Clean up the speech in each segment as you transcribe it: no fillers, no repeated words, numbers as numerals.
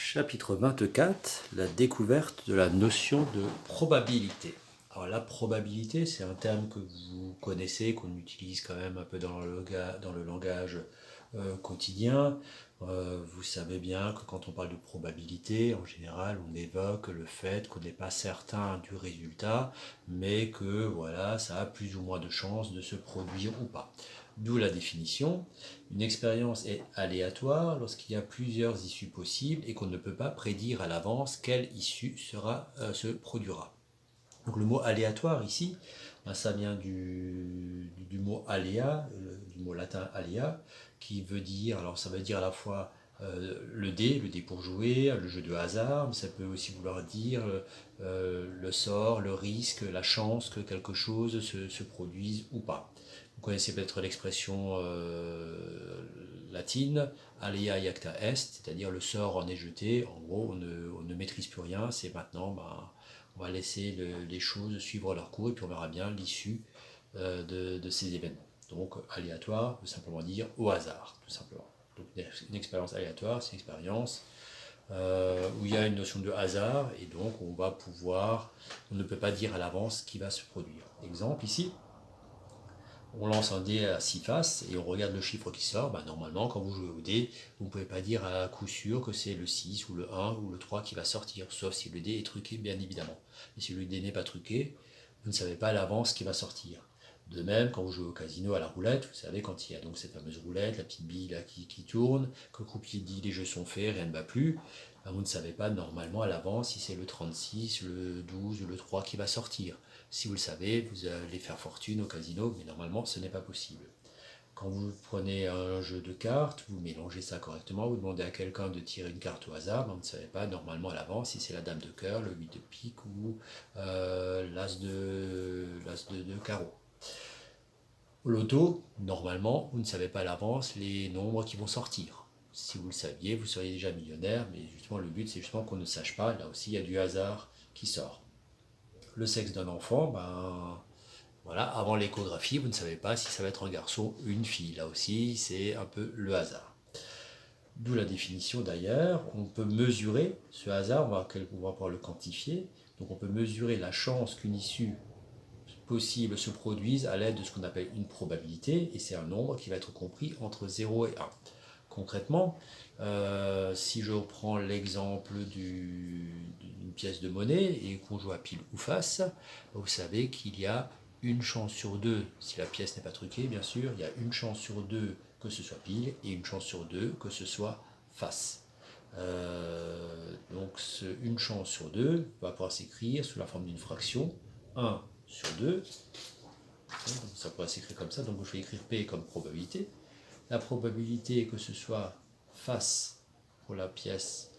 Chapitre 24, la découverte de la notion de probabilité. Alors la probabilité, c'est un terme que vous connaissez, qu'on utilise quand même un peu dans le langage quotidien. Vous savez bien que quand on parle de probabilité, en général, on évoque le fait qu'on n'est pas certain du résultat, mais que voilà, ça a plus ou moins de chances de se produire ou pas. D'où la définition. Une expérience est aléatoire lorsqu'il y a plusieurs issues possibles et qu'on ne peut pas prédire à l'avance quelle issue se produira. Donc le mot aléatoire ici, ça vient du mot aléa, du mot latin alea, qui veut dire, alors ça veut dire à la fois le dé pour jouer, le jeu de hasard, mais ça peut aussi vouloir dire le sort, le risque, la chance que quelque chose se produise ou pas. Vous connaissez peut-être l'expression latine, alea iacta est, c'est-à-dire le sort en est jeté, en gros on ne maîtrise plus rien, c'est maintenant, on va laisser les choses suivre leur cours et puis on verra bien l'issue de ces événements. Donc aléatoire veut simplement dire au hasard, tout simplement. Donc une expérience aléatoire, c'est une expérience où il y a une notion de hasard et donc on ne peut pas dire à l'avance ce qui va se produire. Exemple ici, on lance un dé à 6 faces et on regarde le chiffre qui sort. Normalement, quand vous jouez au dé, vous ne pouvez pas dire à coup sûr que c'est le 6 ou le 1 ou le 3 qui va sortir, sauf si le dé est truqué, bien évidemment. Et si le dé n'est pas truqué, vous ne savez pas à l'avance ce qui va sortir. De même, quand vous jouez au casino à la roulette, vous savez, quand il y a donc cette fameuse roulette, la petite bille là, qui tourne, que le croupier dit les jeux sont faits, rien ne va plus, vous ne savez pas normalement à l'avance si c'est le 36, le 12 ou le 3 qui va sortir. Si vous le savez, vous allez faire fortune au casino, mais normalement ce n'est pas possible. Quand vous prenez un jeu de cartes, vous mélangez ça correctement, vous demandez à quelqu'un de tirer une carte au hasard, mais vous ne savez pas normalement à l'avance si c'est la dame de cœur, le 8 de pique ou l'as de carreau. Au loto, normalement, vous ne savez pas à l'avance les nombres qui vont sortir. Si vous le saviez, vous seriez déjà millionnaire, mais justement le but c'est justement qu'on ne sache pas, là aussi il y a du hasard qui sort. Le sexe d'un enfant, voilà, avant l'échographie, vous ne savez pas si ça va être un garçon ou une fille. Là aussi, c'est un peu le hasard. D'où la définition d'ailleurs, on peut mesurer ce hasard, on va pouvoir le quantifier. Donc on peut mesurer la chance qu'une issue possible se produise à l'aide de ce qu'on appelle une probabilité, et c'est un nombre qui va être compris entre 0 et 1. Concrètement, si je reprends l'exemple d'une pièce de monnaie et qu'on joue à pile ou face, vous savez qu'il y a une chance sur deux, si la pièce n'est pas truquée bien sûr, il y a une chance sur deux que ce soit pile et une chance sur deux que ce soit face. Donc une chance sur deux va pouvoir s'écrire sous la forme d'une fraction, 1 sur 2, donc ça pourrait s'écrire comme ça, donc je vais écrire P comme probabilité. La probabilité que ce soit face pour la pièce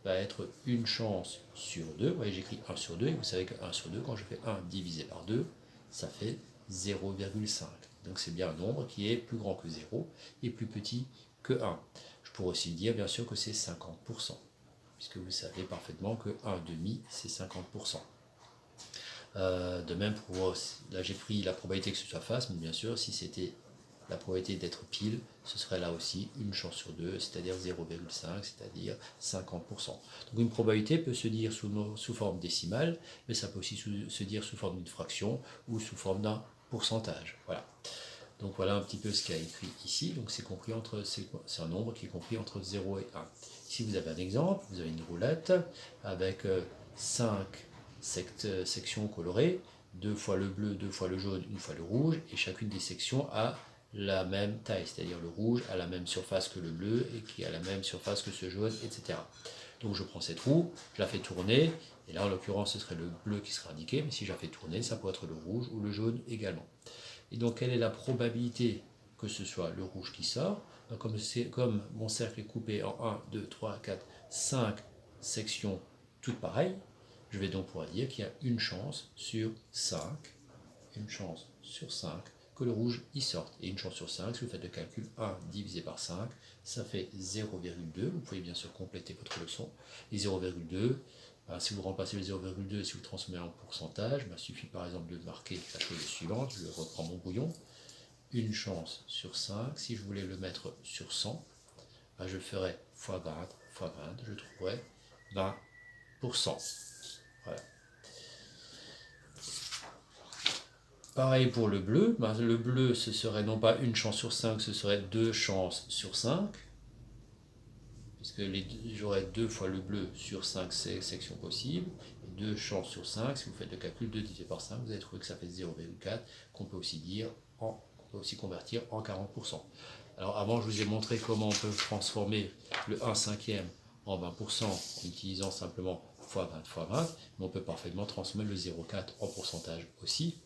va être une chance sur 2. Vous voyez, j'écris 1 sur 2, et vous savez que 1 sur 2, quand je fais 1 divisé par 2, ça fait 0,5. Donc c'est bien un nombre qui est plus grand que 0 et plus petit que 1. Je pourrais aussi dire bien sûr que c'est 50%, puisque vous savez parfaitement que 1,5 c'est 50%. De même, là j'ai pris la probabilité que ce soit face, mais bien sûr, si c'était la probabilité d'être pile, ce serait là aussi une chance sur deux, c'est-à-dire 0,5, c'est-à-dire 50%. Donc une probabilité peut se dire sous forme décimale, mais ça peut aussi se dire sous forme d'une fraction ou sous forme d'un pourcentage. Voilà. Donc voilà un petit peu ce qu'il y a écrit ici. Donc c'est un nombre qui est compris entre 0 et 1. Ici vous avez un exemple, vous avez une roulette avec 5 sections colorées, 2 fois le bleu, 2 fois le jaune, 1 fois le rouge, et chacune des sections a la même taille, c'est-à-dire le rouge a la même surface que le bleu et qui a la même surface que ce jaune, etc. Donc je prends cette roue, je la fais tourner, et là en l'occurrence ce serait le bleu qui sera indiqué, mais si je la fais tourner, ça pourrait être le rouge ou le jaune également. Et donc quelle est la probabilité que ce soit le rouge qui sort? Comme mon cercle est coupé en 1, 2, 3, 4, 5 sections toutes pareilles, je vais donc pouvoir dire qu'il y a une chance sur 5 que le rouge y sorte. Et une chance sur 5, si vous faites le calcul 1 divisé par 5, ça fait 0,2. Vous pouvez bien sûr compléter votre leçon. Et 0,2, si vous remplacez le 0,2, si vous transformez en pourcentage, il suffit par exemple de marquer la chose suivante. Je reprends mon brouillon. Une chance sur 5, si je voulais le mettre sur 100, je ferais x 20, fois 20, je trouverai 20%. Voilà. Pareil pour le bleu. Le bleu, ce serait non pas une chance sur 5, ce serait 2 chances sur 5. Puisque j'aurai 2 fois le bleu sur 5 sections possibles. 2 chances sur 5, si vous faites le calcul, 2 divisé par 5, vous allez trouver que ça fait 0,4, qu'on peut aussi convertir en 40%. Alors avant, je vous ai montré comment on peut transformer le 1 cinquième en 20% en utilisant simplement fois 20 fois 20, mais on peut parfaitement transformer le 0,4 en pourcentage aussi,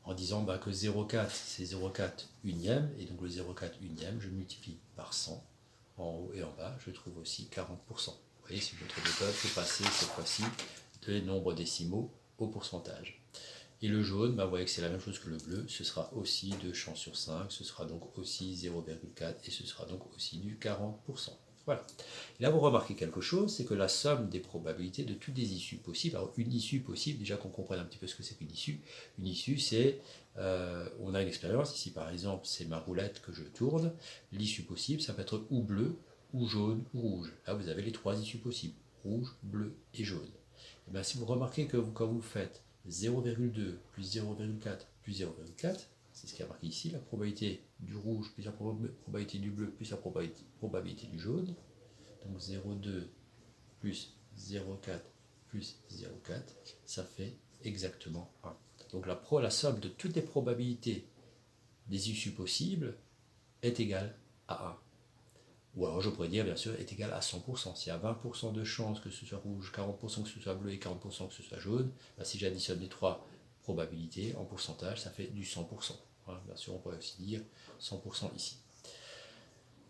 en disant que 0,4 c'est 0,4 unième, et donc le 0,4 unième, je multiplie par 100, en haut et en bas, je trouve aussi 40%. Vous voyez, si votre méthode peut passer cette fois-ci des nombres décimaux au pourcentage. Et le jaune, vous voyez que c'est la même chose que le bleu, ce sera aussi 2 chances sur 5, ce sera donc aussi 0,4 et ce sera donc aussi du 40%. Voilà. Et là, vous remarquez quelque chose, c'est que la somme des probabilités de toutes les issues possibles, alors une issue possible, déjà qu'on comprenne un petit peu ce que c'est qu'une issue c'est, on a une expérience, ici par exemple, c'est ma roulette que je tourne, l'issue possible, ça peut être ou bleu, ou jaune, ou rouge. Là, vous avez les 3 issues possibles, rouge, bleu et jaune. Et bien, si vous remarquez que quand vous faites 0,2 plus 0,4 plus 0,4, c'est ce qui est marqué ici, la probabilité du rouge plus la probabilité du bleu plus la probabilité du jaune. Donc 0,2 plus 0,4 plus 0,4, ça fait exactement 1. Donc la somme de toutes les probabilités des issues possibles est égale à 1. Ou alors je pourrais dire, bien sûr, est égal à 100%. S'il y a 20% de chance que ce soit rouge, 40% que ce soit bleu et 40% que ce soit jaune, si j'additionne les 3 probabilités en pourcentage, ça fait du 100%. Voilà, bien sûr, on pourrait aussi dire 100% ici.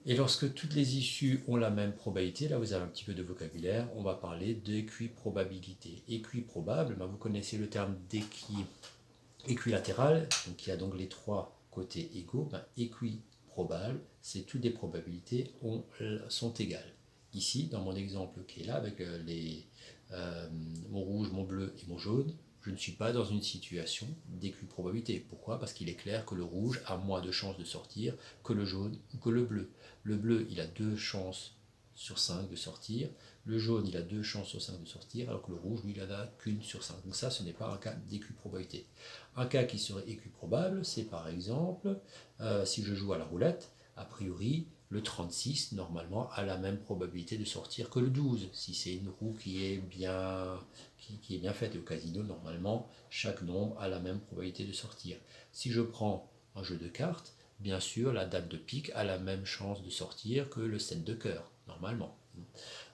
Et lorsque toutes les issues ont la même probabilité, là vous avez un petit peu de vocabulaire, on va parler d'équiprobabilité. Équiprobable, vous connaissez le terme équilatéral, donc il y a donc les 3 côtés égaux, équiprobable, c'est toutes les probabilités sont égales. Ici, dans mon exemple qui est là, avec mon rouge, mon bleu et mon jaune, je ne suis pas dans une situation d'équiprobabilité. Pourquoi? Parce qu'il est clair que le rouge a moins de chances de sortir que le jaune ou que le bleu. Le bleu, il a 2 chances sur 5 de sortir. Le jaune, il a 2 chances sur 5 de sortir, alors que le rouge, lui, il n'en a qu'une sur 5. Donc ça, ce n'est pas un cas d'équiprobabilité. Un cas qui serait équiprobable, c'est par exemple, si je joue à la roulette, a priori, le 36, normalement, a la même probabilité de sortir que le 12, si c'est une roue qui est bien faite. Et au casino, normalement, chaque nombre a la même probabilité de sortir. Si je prends un jeu de cartes, bien sûr, la dame de pique a la même chance de sortir que le 7 de cœur, normalement.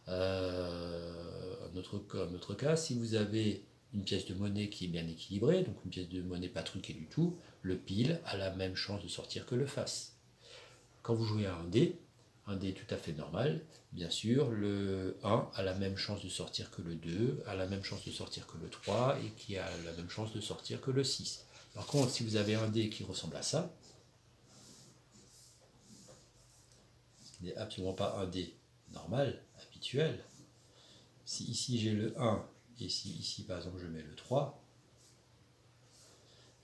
Un autre cas, si vous avez une pièce de monnaie qui est bien équilibrée, donc une pièce de monnaie pas truquée du tout, le pile a la même chance de sortir que le face. Quand vous jouez à un dé tout à fait normal, bien sûr, le 1 a la même chance de sortir que le 2, a la même chance de sortir que le 3, et qui a la même chance de sortir que le 6. Par contre, si vous avez un dé qui ressemble à ça, ce n'est absolument pas un dé normal, habituel. Si ici j'ai le 1, et si ici par exemple je mets le 3,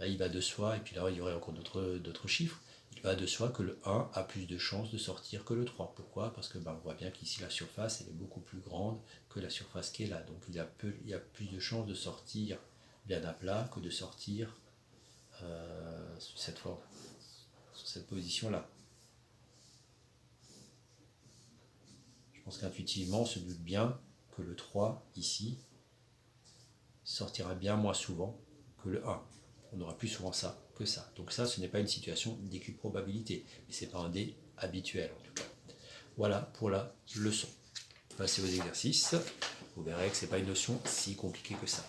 il va de soi, et puis là il y aurait encore d'autres chiffres, il va de soi que le 1 a plus de chances de sortir que le 3. Pourquoi? Parce que on voit bien qu'ici la surface elle est beaucoup plus grande que la surface qui est là. Donc il y a plus de chances de sortir bien à plat que de sortir sous cette forme, sous cette position-là. Je pense qu'intuitivement on se doute bien que le 3 ici sortira bien moins souvent que le 1. On aura plus souvent ça que ça. Donc ça, ce n'est pas une situation d'équiprobabilité, mais ce n'est pas un dé habituel en tout cas. Voilà pour la leçon. Passez aux exercices. Vous verrez que ce n'est pas une notion si compliquée que ça.